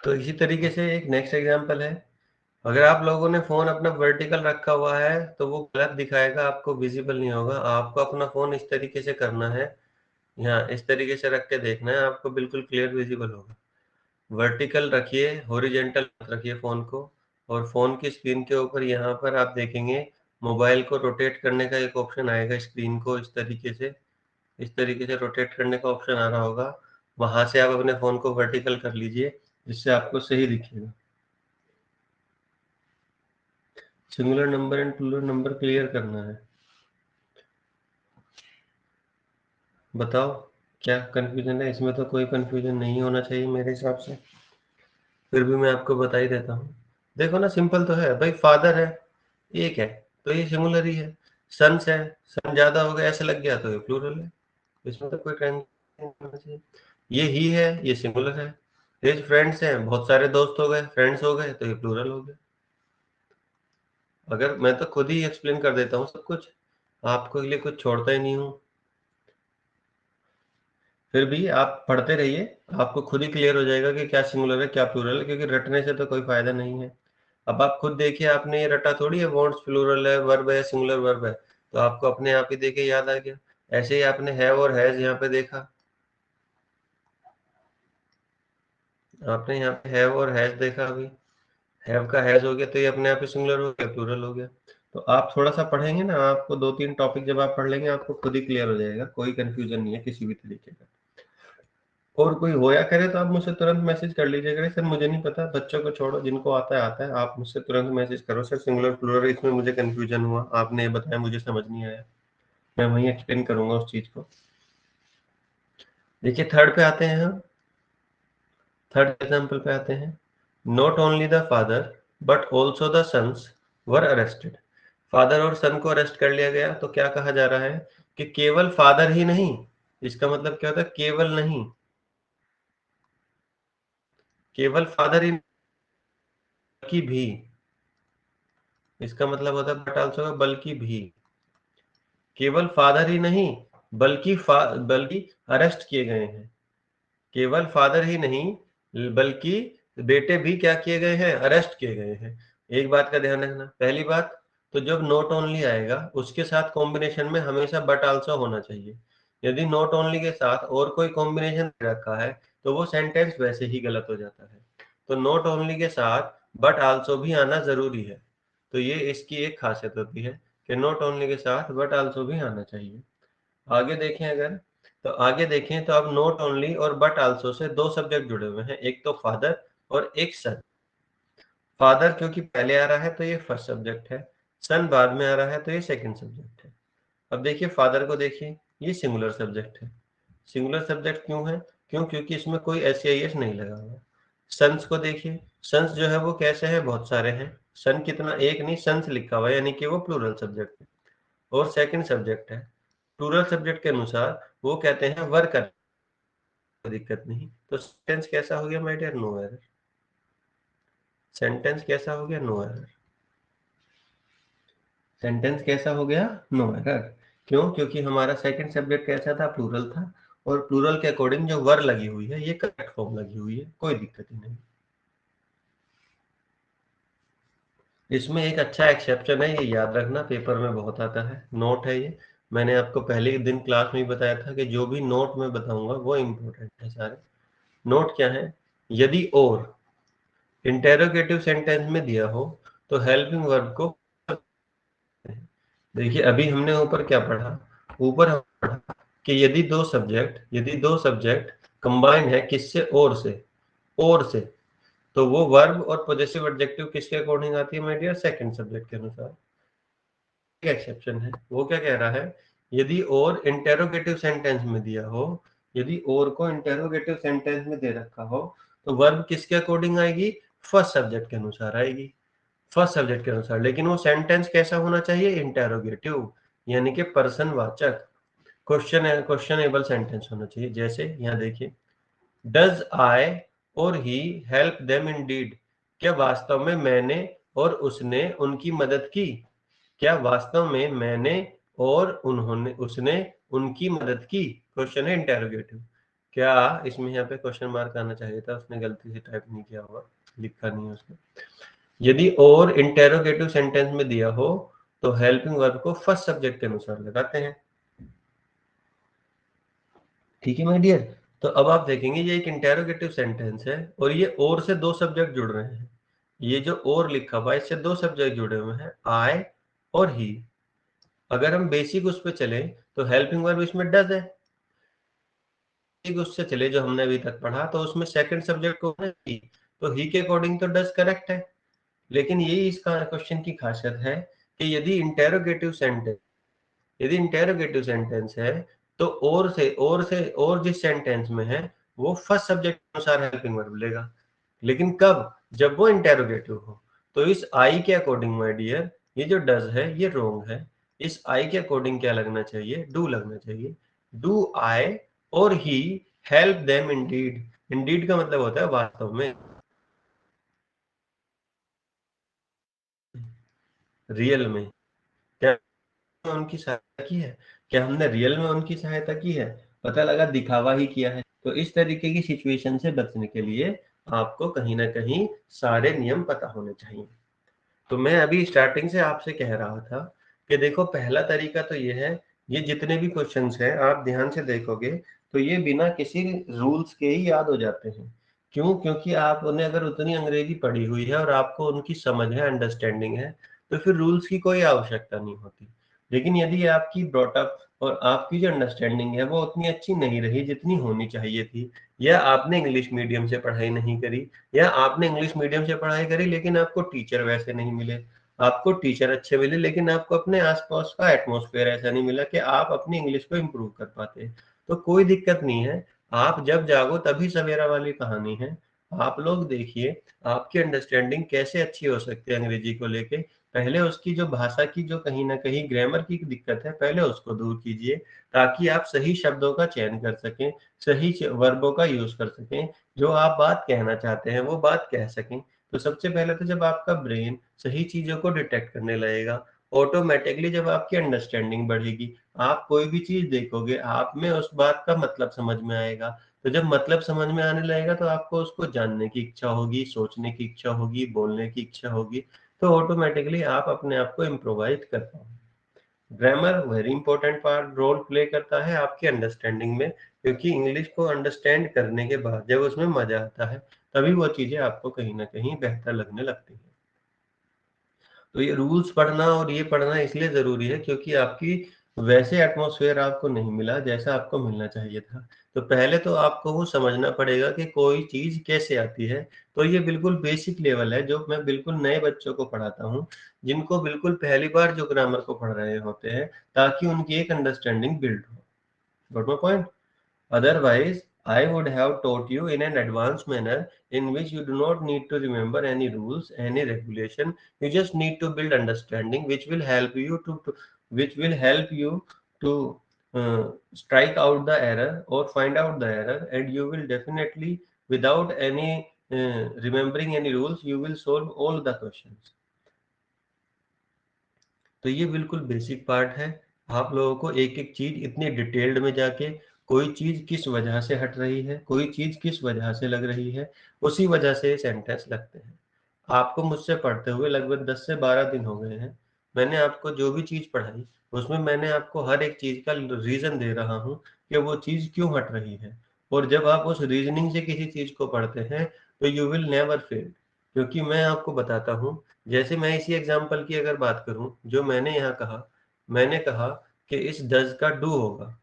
Speaker 1: तो इसी तरीके से एक नेक्स्ट एग्जांपल है। अगर आप लोगों ने फ़ोन अपना वर्टिकल रखा हुआ है, तो वो गलत दिखाएगा, आपको विज़िबल नहीं होगा। आपको अपना फ़ोन इस तरीके से करना है, यहाँ इस तरीके से रख के देखना है, आपको बिल्कुल क्लियर विज़िबल होगा। वर्टिकल रखिए, हॉरिजॉन्टल मत रखिए फ़ोन को। और फ़ोन की स्क्रीन के ऊपर यहाँ पर आप देखेंगे, मोबाइल को रोटेट करने का एक ऑप्शन आएगा, स्क्रीन को इस तरीके से रोटेट करने का ऑप्शन आ रहा होगा। वहाँ से आप अपने फ़ोन को वर्टिकल कर लीजिए, जिससे आपको सही दिखेगा। Singular number and plural number clear करना है। बताओ, क्या कन्फ्यूज़न है? इसमें तो कोई कन्फ्यूज़न नहीं होना चाहिए मेरे हिसाब से। फिर भी मैं आपको बता ही देता हूँ। देखो ना, सिंपल तो है भाई, फादर है, एक है, तो ये सिंगुलर ही है। सन्स है, सन ज़्यादा हो गया ऐसे लग गया तो ये प्लूरल है। इसमें तो कोई टेंशन नहीं होना चाहिए। ये ही है, ये सिंगुलर है। हिज फ्रेंड्स हैं, बहुत सारे दोस्त हो गए, फ्रेंड्स हो गए, तो ये प्लूरल हो गया। अगर मैं तो खुद ही एक्सप्लेन कर देता हूँ सब कुछ, आपके लिए कुछ छोड़ता ही नहीं हूँ। फिर भी आप पढ़ते रहिए, आपको खुद ही क्लियर हो जाएगा कि क्या सिंगुलर है, क्या प्लूरल है, क्योंकि रटने से तो कोई फ़ायदा नहीं है। अब आप खुद देखिए, आपने ये रटा थोड़ी है, वांट्स प्लूरल है, वर्ब है, सिंगुलर वर्ब है, तो आपको अपने आप ही देख के याद आ गया। ऐसे ही आपने हैव और हैज़ यहाँ पे देखा, आपने यहाँ पे हैव और हैज़ देखा अभी, हैव का हैज़ हो गया, तो ये अपने आप ही सिंगुलर हो गया, प्लूरल हो गया। तो आप थोड़ा-सा पढ़ेंगे ना, आपको 2-3 टॉपिक जब आप पढ़ लेंगे, आपको खुद ही क्लियर हो जाएगा, कोई कन्फ्यूज़न नहीं है किसी भी तरीके का। और कोई होया करे तो आप मुझसे तुरंत मैसेज कर लीजिए करें, सर मुझे नहीं पता, बच्चों को छोड़ो, जिनको आता है आता है, आप मुझसे तुरंत मैसेज करो, सर सिंगुलर प्लूरल इसमें मुझे कन्फ्यूजन हुआ, आपने ये बताया मुझे समझ नहीं आया, मैं वहीं एक्सप्लेन करूंगा उस चीज को। देखिए, थर्ड पे आते हैं हम, थर्ड एग्जाम्पल पे आते हैं। Not only the father but also the sons were arrested. Father और सन को अरेस्ट कर लिया गया, तो क्या कहा जा रहा है कि केवल फादर ही नहीं, इसका मतलब क्या होता है, केवल नहीं, केवल फादर ही की भी, इसका मतलब होता है बट आल्सो का, बल्कि भी, केवल फादर ही नहीं, बल्कि अरेस्ट किए गए हैं। केवल फादर ही नहीं, बल्कि बेटे भी क्या किए गए हैं, अरेस्ट किए गए हैं। एक बात का ध्यान रखना, पहली बात तो जब नॉट ओनली आएगा, उसके साथ कॉम्बिनेशन में हमेशा बट आल्सो होना चाहिए। यदि नॉट ओनली के साथ और कोई कॉम्बिनेशन रखा है, तो वो सेंटेंस वैसे ही गलत हो जाता है। तो नॉट ओनली के साथ बट आल्सो भी आना जरूरी है। तो ये इसकी एक खासियत होती है कि नॉट ओनली के साथ बट आल्सो भी आना चाहिए। आगे देखें अगर, तो आगे देखें तो अब नॉट ओनली और बट आल्सो से दो सब्जेक्ट जुड़े हुए हैं, एक तो फादर और एक सन। फादर क्योंकि पहले आ रहा है तो ये फर्स्ट सब्जेक्ट है, सन बाद में आ रहा है तो ये सेकंड सब्जेक्ट है। अब देखिए, फादर को देखिए, ये सिंगुलर सब्जेक्ट है। सिंगुलर सब्जेक्ट क्यों है? क्योंकि इसमें कोई एस नहीं लगा हुआ। सन्स को देखिए, सन्स जो है वो कैसे है, बहुत सारे हैं। सन कितना, एक नहीं, सन्स लिखा हुआ है, यानी कि वो प्लूरल सब्जेक्ट है और सेकंड सब्जेक्ट है। प्लूरल सब्जेक्ट के अनुसार वो कहते हैं वर्क, कोई दिक्कत नहीं। तो सेंटेंस कैसा हो गया my dear, no error. Sentence कैसा हो गया, नो एरर। सेंटेंस कैसा हो गया, नो एरर। क्यों? क्योंकि हमारा सेकंड सब्जेक्ट कैसा था, प्लूरल था, और प्लूरल के अकॉर्डिंग जो वर लगी हुई है, ये करेक्ट फॉर्म लगी हुई है, कोई दिक्कत ही नहीं। इसमें एक अच्छा एक्सेप्शन है, ये याद रखना, पेपर में बहुत आता है, नोट है ये। मैंने आपको पहले ही दिन क्लास में ही बताया था कि जो भी नोट मैं बताऊंगा वो इम्पोर्टेंट है सारे। नोट क्या है? यदि और इंटेरोगेटिव सेंटेंस में दिया हो, तो हेल्पिंग वर्ब को देखिए अभी हमने ऊपर क्या पढ़ा, ऊपर हम पढ़ा कि यदि दो सब्जेक्ट कंबाइन है किससे, और से, तो वो वर्ब और पॉजेसिव एडजेक्टिव किसके अकॉर्डिंग आती है माय डियर, सेकंड सब्जेक्ट के अनुसार। एक्सेप्शन है, वो क्या कह रहा है, यदि और इंटेरोगेटिव सेंटेंस में दिया हो, यदि और को इंटेरोगेटिव सेंटेंस में दे रखा हो, तो वर्ब किसके अकॉर्डिंग आएगी, फर्स्ट सब्जेक्ट के अनुसार आएगी, फर्स्ट सब्जेक्ट के अनुसार। लेकिन वो सेंटेंस कैसा होना चाहिए, इंटेरोगेटिव, यानी कि पर्सन वाचक, क्वेश्चनेबल सेंटेंस होना चाहिए। जैसे यहाँ देखिए, डज आई और ही हेल्प देम इन डीड, क्या वास्तव में मैंने और उसने उनकी मदद की, क्या वास्तव में मैंने और उन्होंने उसने उनकी मदद की, क्वेश्चन है इंटेरोगेटिव। क्या इसमें यहाँ पे क्वेश्चन मार्क आना चाहिए था, उसने गलती से टाइप नहीं किया होगा, लिखा नहीं है उसने। यदि और इंटेरोगेटिव सेंटेंस में दिया हो तो हेल्पिंग वर्ब को फर्स्ट सब्जेक्ट के अनुसार लगाते हैं। ठीक है माय डियर। तो अब आप देखेंगे ये एक इंटेरोगेटिव सेंटेंस है और ये और से दो सब्जेक्ट जुड़ रहे हैं, ये जो और लिखा हुआ है इससे दो सब्जेक्ट जुड़े हुए हैं, आई और ही। अगर हम बेसिक उस पे चले तो हेल्पिंग वर्ब इसमें डज है, उससे चले जो हमने अभी तक पढ़ा तो उसमें सेकंड सब्जेक्ट को है ही, तो ही के अकॉर्डिंग तो डज करेक्ट है। लेकिन यही इसका क्वेश्चन की खासियत है कि यदि इंटेरोगेटिव सेंटेंस है तो और जिस सेंटेंस में है वो फर्स्ट सब्जेक्ट के अनुसार हेल्पिंग वर्ब लेगा। लेकिन कब, जब वो इंटेरोगेटिव हो। तो इस आई के अकॉर्डिंग माय डियर ये जो डज है ये रोंग है, इस आई के अकॉर्डिंग क्या लगना चाहिए, डू लगना चाहिए। डू आई और ही हेल्प देम इंडीड, इंडीड का मतलब होता है वास्तव में, रियल में, क्या उनकी सहायता की है, क्या हमने रियल में उनकी सहायता की है, पता लगा दिखावा ही किया है। तो इस तरीके की सिचुएशन से बचने के लिए आपको कहीं ना कहीं सारे नियम पता होने चाहिए। तो मैं अभी स्टार्टिंग से आपसे कह रहा था कि देखो पहला तरीका तो ये है, ये जितने भी क्वेश्चंस हैं आप ध्यान से देखोगे तो ये बिना किसी रूल्स के ही याद हो जाते हैं। क्यों, क्योंकि आपने अगर उतनी अंग्रेजी पढ़ी हुई है और आपको उनकी समझ है, अंडरस्टैंडिंग है, तो फिर रूल्स की कोई आवश्यकता नहीं होती। लेकिन यदि आपकी ब्रॉटअप और आपकी जो अंडरस्टैंडिंग है वो उतनी अच्छी नहीं रही जितनी होनी चाहिए थी, या आपने इंग्लिश मीडियम से पढ़ाई नहीं करी, या आपने इंग्लिश मीडियम से पढ़ाई करी लेकिन आपको टीचर वैसे नहीं मिले, आपको टीचर अच्छे मिले लेकिन आपको अपने आसपास का एटमॉस्फेयर ऐसा नहीं मिला कि आप अपनी इंग्लिश को इम्प्रूव कर पाते, तो कोई दिक्कत नहीं है। आप जब जागो तभी सवेरा वाली कहानी है। आप लोग देखिए आपकी अंडरस्टैंडिंग कैसे अच्छी हो सकती है अंग्रेजी को लेके। पहले उसकी जो भाषा की जो कहीं ना कहीं ग्रामर की दिक्कत है पहले उसको दूर कीजिए, ताकि आप सही शब्दों का चयन कर सकें, सही वर्बों का यूज कर सकें, जो आप बात कहना चाहते हैं वो बात कह सकें। तो सबसे पहले तो जब आपका ब्रेन सही चीजों को डिटेक्ट करने लगेगा, ऑटोमेटिकली जब आपकी अंडरस्टैंडिंग बढ़ेगी, आप कोई भी चीज देखोगे आप में उस बात का मतलब समझ में आएगा। तो जब मतलब समझ में आने लगेगा तो आपको उसको जानने की इच्छा होगी, सोचने की इच्छा होगी, बोलने की इच्छा होगी, तो ऑटोमेटिकली आप अपने आप को इम्प्रोवाइज कर पाओगे। Grammar very important part role play करता है आपकी अंडरस्टैंडिंग में, क्योंकि इंग्लिश को अंडरस्टैंड करने के बाद जब उसमें मजा आता है तभी वो चीजें आपको कहीं ना कहीं बेहतर लगने लगती हैं। तो ये रूल्स पढ़ना और ये पढ़ना इसलिए ज़रूरी है क्योंकि आपकी वैसे एटमॉस्फेयर आपको नहीं मिला जैसा आपको मिलना चाहिए था। तो पहले तो आपको वो समझना पड़ेगा कि कोई चीज़ कैसे आती है। तो ये बिल्कुल बेसिक लेवल है जो मैं बिल्कुल नए बच्चों को पढ़ाता हूँ, जिनको बिल्कुल पहली बार जो ग्रामर को पढ़ रहे होते हैं, ताकि उनकी एक अंडरस्टैंडिंग बिल्ड हो। Got my point? Otherwise, I would have taught you in an advanced manner in which you do not need to remember any rules, any regulation. You just need to build understanding, which will help you which will help you to strike out the error or find out the error, and you will definitely, without any remembering any rules, you will solve all the questions. तो ये बिल्कुल basic part है। आप लोगों को एक-एक चीज़ इतनी detailed में जाके कोई चीज़ किस वजह से हट रही है, कोई चीज़ किस वजह से लग रही है, उसी वजह से ये सेंटेंस लगते हैं। आपको मुझसे पढ़ते हुए लगभग 10 से 12 दिन हो गए हैं। मैंने आपको जो भी चीज़ पढ़ाई, उसमें मैंने आपको हर एक चीज़ का रीज़न दे रहा हूँ कि वो चीज़ क्यों हट रही है। और जब आप उस रीज़निंग से किसी चीज़ को पढ़ते हैं, तो यू विल नेवर फेल। क्योंकि मैं आपको बताता हूँ, जैसे मैं इसी एग्ज़ाम्पल की अगर बात करूँ, जो मैंने यहाँ कहा, मैंने कहा कि इस डज का डू होगा,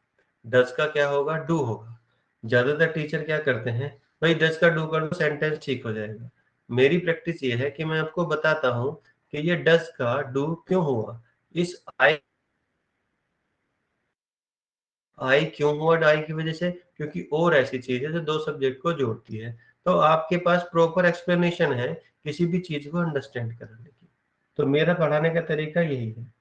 Speaker 1: डज का क्या होगा, डू होगा। ज्यादातर टीचर क्या करते हैं, भाई डज का डू कर दो सेंटेंस ठीक हो जाएगा। मेरी प्रैक्टिस ये है कि मैं आपको बताता हूँ कि ये डज का डू क्यों हुआ। इस आई क्यों हुआ आई की वजह से, क्योंकि और ऐसी चीज है जो दो सब्जेक्ट को जोड़ती है। तो आपके पास प्रॉपर एक्सप्लेनेशन है किसी भी चीज को अंडरस्टैंड कराने की। तो मेरा पढ़ाने का तरीका यही है।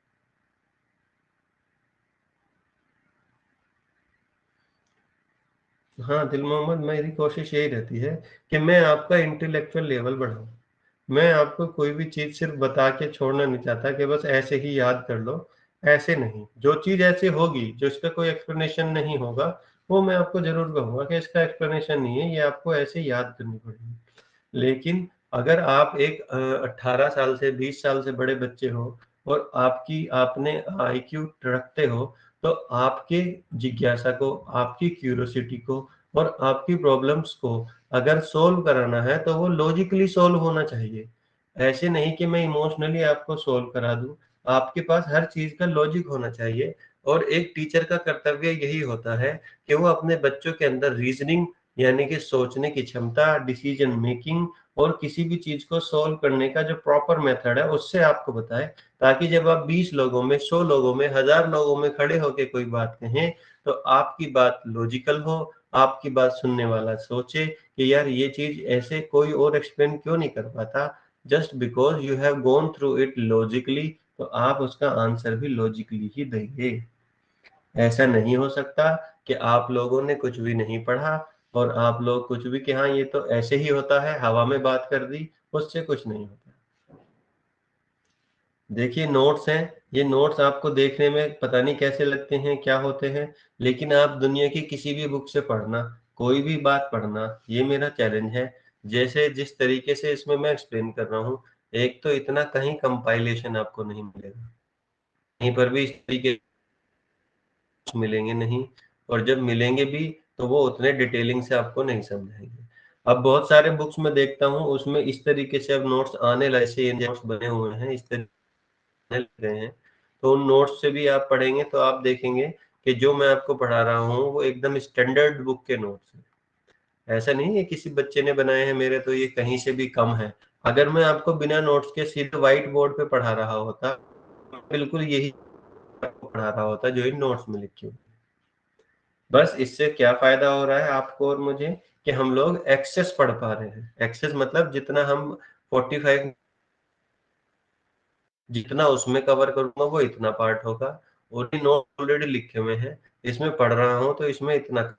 Speaker 1: हाँ दिल मोहम्मद, मेरी कोशिश यही रहती है कि मैं आपका इंटेलेक्चुअल लेवल बढ़ाऊं। मैं आपको कोई भी चीज सिर्फ बता के छोड़ना नहीं चाहता कि बस ऐसे ही याद कर लो। ऐसे नहीं, जो चीज ऐसे होगी जो इसका कोई एक्सप्लेनेशन नहीं होगा, वो मैं आपको जरूर कहूंगा कि इसका एक्सप्लेनेशन नहीं है, ये आपको ऐसे याद करनी पड़ेगी। लेकिन अगर आप एक 18 साल से 20 साल से बड़े बच्चे हो और आपकी आपने आईक्यू रखते हो, तो आपके जिज्ञासा को, आपकी क्यूरियोसिटी को और आपकी प्रॉब्लम्स को अगर सोल्व कराना है तो वो लॉजिकली सोल्व होना चाहिए। ऐसे नहीं कि मैं इमोशनली आपको सोल्व करा दूं। आपके पास हर चीज का लॉजिक होना चाहिए। और एक टीचर का कर्तव्य यही होता है कि वो अपने बच्चों के अंदर रीजनिंग, यानी कि सोचने की क्षमता, डिसीजन मेकिंग और किसी भी चीज को सोल्व करने का जो प्रॉपर मेथड है उससे आपको बताए, ताकि जब आप 20 लोगों में, 100 लोगों में, 1000 लोगों में खड़े होकर कोई बात कहें तो आपकी बात लॉजिकल हो, आपकी बात सुनने वाला सोचे कि यार ये चीज ऐसे कोई और एक्सप्लेन क्यों नहीं कर पाता। Just because you have gone through it logically, तो आप उसका आंसर भी लॉजिकली ही देंगे। ऐसा नहीं हो सकता कि आप लोगों ने कुछ भी नहीं पढ़ा और आप लोग कुछ भी कि हाँ ये तो ऐसे ही होता है, हवा में बात कर दी, उससे कुछ नहीं होता। देखिए नोट्स हैं, ये नोट्स आपको देखने में पता नहीं कैसे लगते हैं, क्या होते हैं, लेकिन आप दुनिया की किसी भी बुक से पढ़ना, कोई भी बात पढ़ना, ये मेरा चैलेंज है। जैसे जिस तरीके से इसमें मैं एक्सप्लेन कर रहा हूँ, एक तो इतना कहीं कंपाइलेशन आपको नहीं मिलेगा, कहीं पर भी इस तरीके मिलेंगे नहीं। और जब मिलेंगे भी तो वो उतने डिटेलिंग से आपको नहीं समझाएंगे। अब बहुत सारे बुक्स में देखता हूँ उसमें इस तरीके से अब नोट्स आने लगे, से नोट्स बने हुए हैं, इस तरीके लग रहे हैं। तो उन नोट्स से भी आप पढ़ेंगे तो आप देखेंगे कि जो मैं आपको पढ़ा रहा हूँ वो एकदम स्टैंडर्ड बुक के नोट्स हैं। ऐसा नहीं है किसी बच्चे ने बनाए हैं मेरे तो ये कहीं से भी कम है। अगर मैं आपको बिना नोट्स के सीधे व्हाइट बोर्ड पे पढ़ा रहा होता, बिल्कुल यही आपको पढ़ा रहा होता जो इन नोट्स में लिखी हुई। बस इससे क्या फायदा हो रहा है आपको और मुझे, कि हम लोग एक्सेस पढ़ पा रहे हैं। एक्सेस मतलब जितना हम 45, जितना उसमें कवर करूंगा वो इतना पार्ट होगा। और ये नोट ऑलरेडी लिखे हुए हैं, इसमें पढ़ रहा हूँ तो इसमें इतना।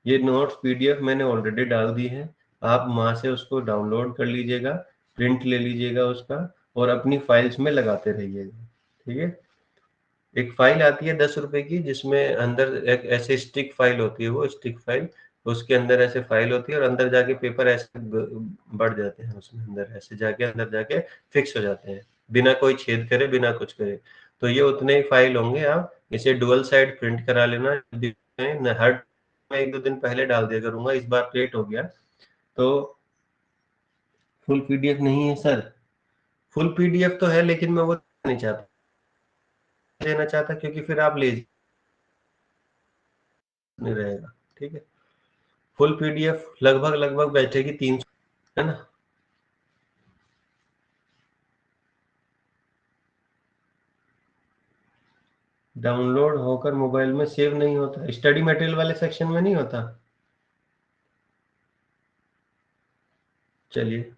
Speaker 1: ये नोट्स पीडीएफ मैंने ऑलरेडी डाल दी है, आप वहां से उसको डाउनलोड कर लीजिएगा, प्रिंट ले लीजिएगा उसका और अपनी फाइल्स में लगाते रहिएगा। ठीक है। एक फाइल आती है 10 रुपए की, जिसमें अंदर एक ऐसे स्टिक फाइल होती है, वो स्टिक फाइल, उसके अंदर ऐसे फाइल होती है और अंदर जाके पेपर ऐसे बढ़ जाते हैं, उसमें अंदर ऐसे जाके अंदर जाके फिक्स हो जाते हैं, बिना कोई छेद करे, बिना कुछ करे। तो ये उतने ही फाइल होंगे, आप इसे डुअल साइड प्रिंट करा लेना। हर मैं 1-2 दिन पहले डाल दिया करूंगा, इस बार लेट हो गया। तो फुल पीडीएफ नहीं है सर, फुल पीडीएफ तो है लेकिन मैं वो नहीं चाहता, देना चाहता, क्योंकि फिर आप ले नहीं रहेगा। ठीक है। फुल पीडीएफ लगभग लगभग बैठेगी 300, है ना। डाउनलोड होकर मोबाइल में सेव नहीं होता, स्टडी मटेरियल वाले सेक्शन में नहीं होता। चलिए,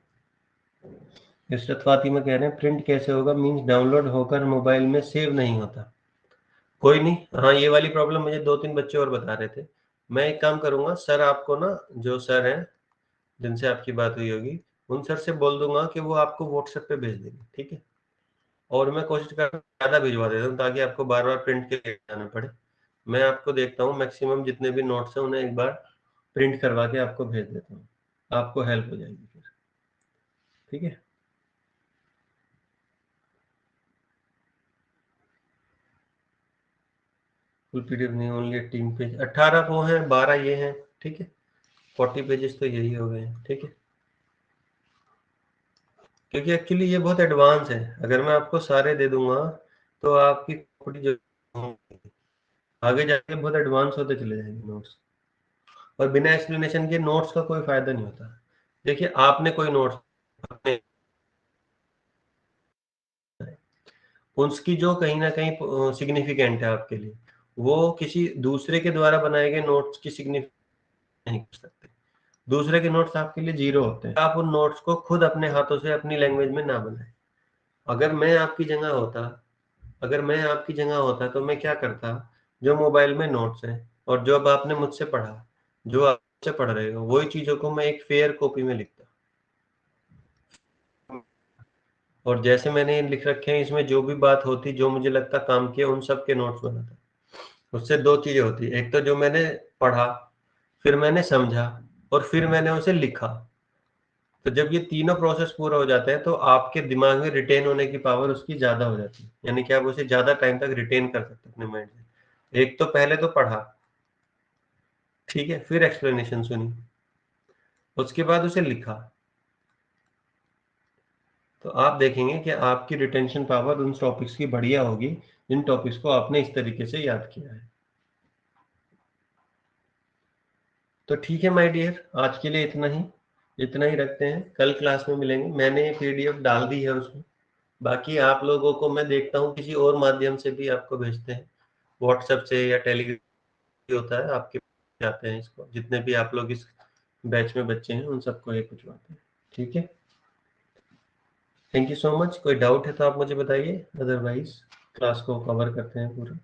Speaker 1: इशरत फातिमा कह रहे हैं प्रिंट कैसे होगा, मींस डाउनलोड होकर मोबाइल में सेव नहीं होता। कोई नहीं, हाँ ये वाली प्रॉब्लम मुझे 2-3 बच्चे और बता रहे थे। मैं एक काम करूंगा, सर आपको ना, जो सर हैं जिनसे आपकी बात हुई होगी, उन सर से बोल दूंगा कि वो आपको व्हाट्सएप पे भेज देंगे। ठीक है। और मैं कोशिश कर ज़्यादा भिजवा देता हूँ ताकि आपको बार बार प्रिंट के लिए जाना पड़े। मैं आपको देखता हूँ मैक्सिमम जितने भी नोट्स हैं उन्हें एक बार प्रिंट करवा के आपको भेज देता हूँ, आपको हेल्प हो जाएगी फिर। ठीक है। फुल पीडीएफ नहीं, ओनली 18 पेज, 18 वो हैं, 12 ये हैं। ठीक है। 40 पेजेस तो यही हो गए हैं। ठीक है। क्योंकि एक्चुअली ये बहुत एडवांस है, अगर मैं आपको सारे दे दूंगा तो आपकी प्रॉपर्टी जो होंगी, आगे जाके बहुत एडवांस होते चले जाएंगे नोट्स। और बिना एक्सप्लेनेशन के नोट्स का कोई फायदा नहीं होता। देखिए आपने कोई नोट्स अपने, उसकी जो कहीं ना कहीं सिग्निफिकेंट है आपके लिए, वो किसी दूसरे के द्वारा बनाए गए नोट्स की सिग्निफिकेंट नहीं कर सकते। दूसरे के नोट्स आपके लिए जीरो होते हैं। आप उन नोट्स को खुद अपने हाथों से अपनी लैंग्वेज में ना बनाएं। अगर मैं आपकी जगह होता अगर मैं आपकी जगह होता तो मैं क्या करता, जो मोबाइल में नोट्स हैं और जो अब आपने मुझसे पढ़ा, जो आप मुझसे पढ़ रहे हो, वही चीज़ों को मैं एक फेयर कॉपी में लिखता। और जैसे मैंने लिख रखे हैं, इसमें जो भी बात होती, जो मुझे लगता काम की है, उन सब के नोट्स बनाता। उससे 2 चीज़ें होती, एक तो जो मैंने पढ़ा, फिर मैंने समझा और फिर मैंने उसे लिखा। तो जब ये तीनों प्रोसेस पूरा हो जाता है, तो आपके दिमाग में रिटेन होने की पावर उसकी ज़्यादा हो जाती है। यानी कि आप उसे ज़्यादा टाइम तक रिटेन कर सकते हैं अपने माइंड में। एक तो पहले तो पढ़ा, ठीक है? फिर एक्सप्लेनेशन सुनी, उसके बाद उसे लिखा। तो आप देखेंगे कि आपकी रिटेंशन पावर उन टॉपिक्स की बढ़िया होगी, जिन टॉपिक्स को आपने इस तरीके से याद किया है। तो ठीक है माय डियर, आज के लिए इतना ही रखते हैं। कल क्लास में मिलेंगे। मैंने पीडीएफ डाल दी है उसमें। बाकी आप लोगों को मैं देखता हूँ किसी और माध्यम से भी आपको भेजते हैं, व्हाट्सएप से या टेलीग्राम होता है आपके जाते हैं। इसको जितने भी आप लोग इस बैच में बच्चे हैं, उन सबको ये भिजवाते हैं। ठीक है, थैंक यू सो मच। कोई डाउट है तो आप मुझे बताइए, अदरवाइज क्लास को कवर करते हैं पूरा।